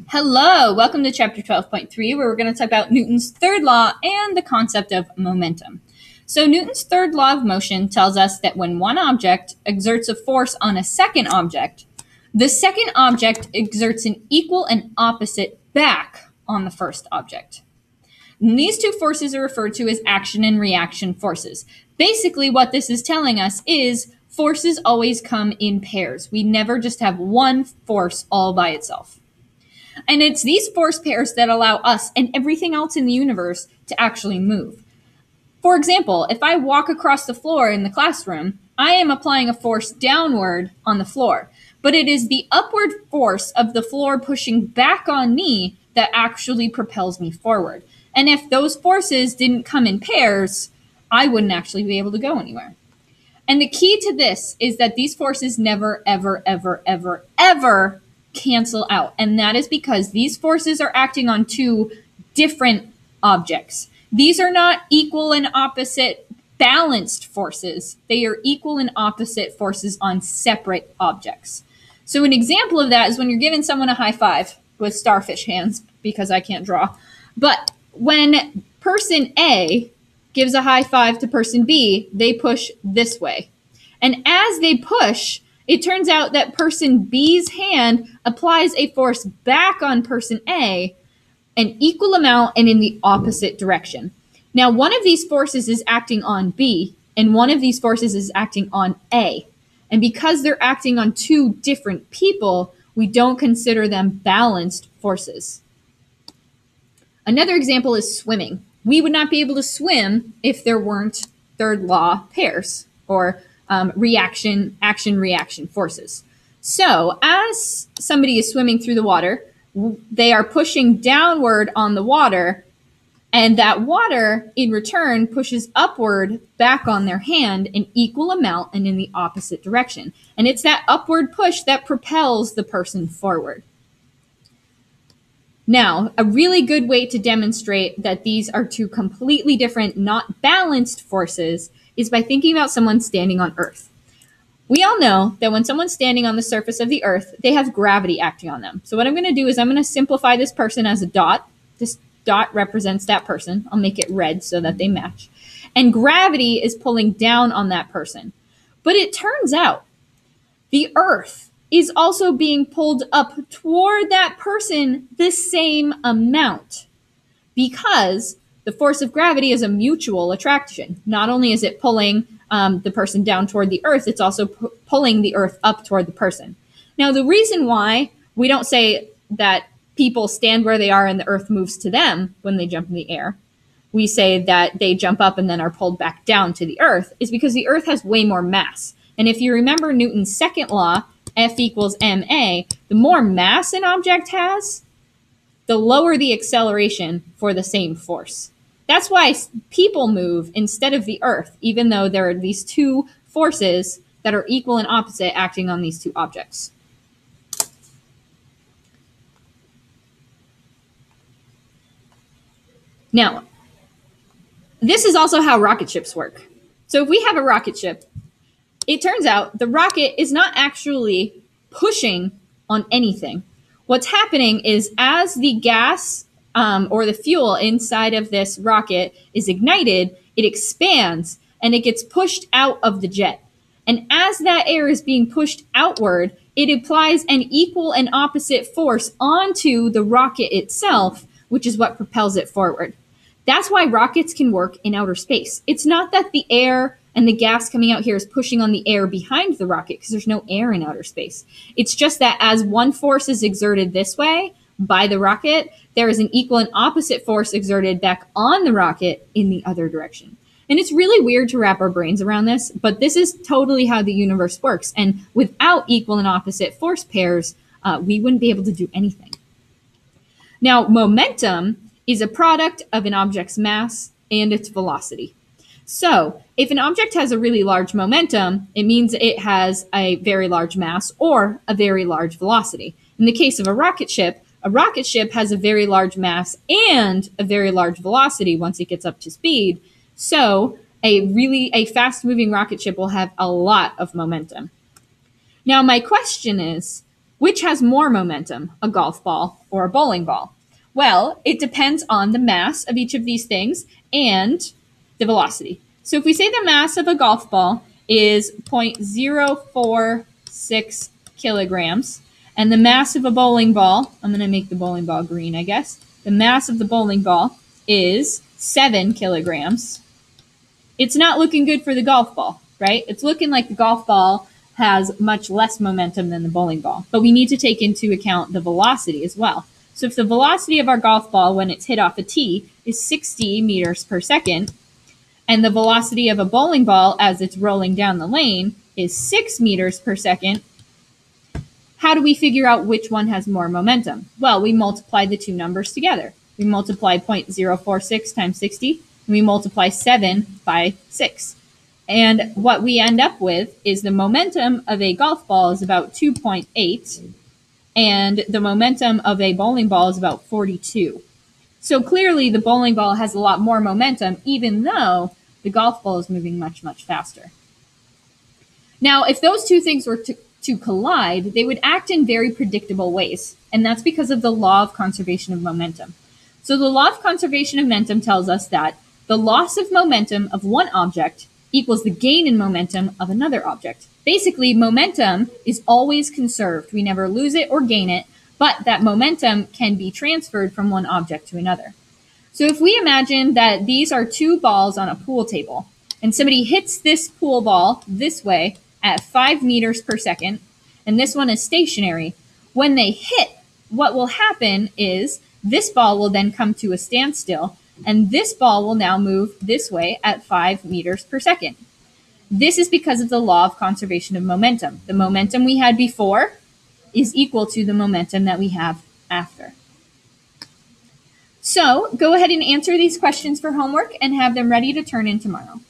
Hello, welcome to chapter 12.3, where we're going to talk about Newton's third law and the concept of momentum. So Newton's third law of motion tells us that when one object exerts a force on a second object, the second object exerts an equal and opposite back on the first object. And these two forces are referred to as action and reaction forces. Basically, what this is telling us is forces always come in pairs. We never just have one force all by itself. And it's these force pairs that allow us and everything else in the universe to actually move. For example, if I walk across the floor in the classroom, I am applying a force downward on the floor, but it is the upward force of the floor pushing back on me that actually propels me forward. And if those forces didn't come in pairs, I wouldn't actually be able to go anywhere. And the key to this is that these forces never, ever, ever, ever, ever cancel out. And that is because these forces are acting on two different objects. These are not equal and opposite balanced forces. They are equal and opposite forces on separate objects. So an example of that is when you're giving someone a high five with starfish hands, because I can't draw. But when person A gives a high five to person B, they push this way. And as they push, it turns out that person B's hand applies a force back on person A, an equal amount and in the opposite direction. Now, one of these forces is acting on B, and one of these forces is acting on A. And because they're acting on two different people, we don't consider them balanced forces. Another example is swimming. We would not be able to swim if there weren't third law pairs or action, reaction forces. So as somebody is swimming through the water, they are pushing downward on the water, and that water in return pushes upward back on their hand an equal amount and in the opposite direction. And it's that upward push that propels the person forward. Now, a really good way to demonstrate that these are two completely different, not balanced forces is by thinking about someone standing on Earth. We all know that when someone's standing on the surface of the Earth, they have gravity acting on them. So what I'm going to do is I'm going to simplify this person as a dot. This dot represents that person. I'll make it red so that they match. And gravity is pulling down on that person. But it turns out the Earth is also being pulled up toward that person the same amount, because the force of gravity is a mutual attraction. Not only is it pulling the person down toward the Earth, it's also pulling the Earth up toward the person. Now, the reason why we don't say that people stand where they are and the Earth moves to them when they jump in the air, we say that they jump up and then are pulled back down to the Earth, is because the Earth has way more mass. And if you remember Newton's second law, F equals ma, the more mass an object has, the lower the acceleration for the same force. That's why people move instead of the Earth, even though there are these two forces that are equal and opposite acting on these two objects. Now, this is also how rocket ships work. So if we have a rocket ship, it turns out the rocket is not actually pushing on anything. What's happening is as the gas or the fuel inside of this rocket is ignited, it expands and it gets pushed out of the jet. And as that air is being pushed outward, it applies an equal and opposite force onto the rocket itself, which is what propels it forward. That's why rockets can work in outer space. It's not that the air and the gas coming out here is pushing on the air behind the rocket, because there's no air in outer space. It's just that as one force is exerted this way by the rocket, there is an equal and opposite force exerted back on the rocket in the other direction. And it's really weird to wrap our brains around this, but this is totally how the universe works. And without equal and opposite force pairs, we wouldn't be able to do anything. Now, momentum is a product of an object's mass and its velocity. So if an object has a really large momentum, it means it has a very large mass or a very large velocity. In the case of a rocket ship has a very large mass and a very large velocity once it gets up to speed. So a fast-moving rocket ship will have a lot of momentum. Now, my question is, Which has more momentum, a golf ball or a bowling ball? Well, it depends on the mass of each of these things and the velocity. So if we say the mass of a golf ball is 0.046 kilograms, and the mass of a bowling ball, I'm going to make the bowling ball green, I guess. The mass of the bowling ball is 7 kilograms. It's not looking good for the golf ball, right? It's looking like the golf ball has much less momentum than the bowling ball. But we need to take into account the velocity as well. So if the velocity of our golf ball when it's hit off a tee is 60 meters per second, and the velocity of a bowling ball as it's rolling down the lane is 6 meters per second, how do we figure out which one has more momentum? Well, we multiply the two numbers together. We multiply 0.046 times 60, and we multiply 7 by 6. And what we end up with is the momentum of a golf ball is about 2.8, and the momentum of a bowling ball is about 42. So clearly the bowling ball has a lot more momentum, even though the golf ball is moving much, much faster. Now, if those two things were to collide, they would act in very predictable ways, and that's because of the law of conservation of momentum. So the law of conservation of momentum tells us that the loss of momentum of one object equals the gain in momentum of another object. Basically, momentum is always conserved. We never lose it or gain it, but that momentum can be transferred from one object to another. So if we imagine that these are two balls on a pool table, and somebody hits this pool ball this way at 5 meters per second, and this one is stationary, when they hit, what will happen is this ball will then come to a standstill, and this ball will now move this way at 5 meters per second. This is because of the law of conservation of momentum. The momentum we had before is equal to the momentum that we have after. So go ahead and answer these questions for homework and have them ready to turn in tomorrow.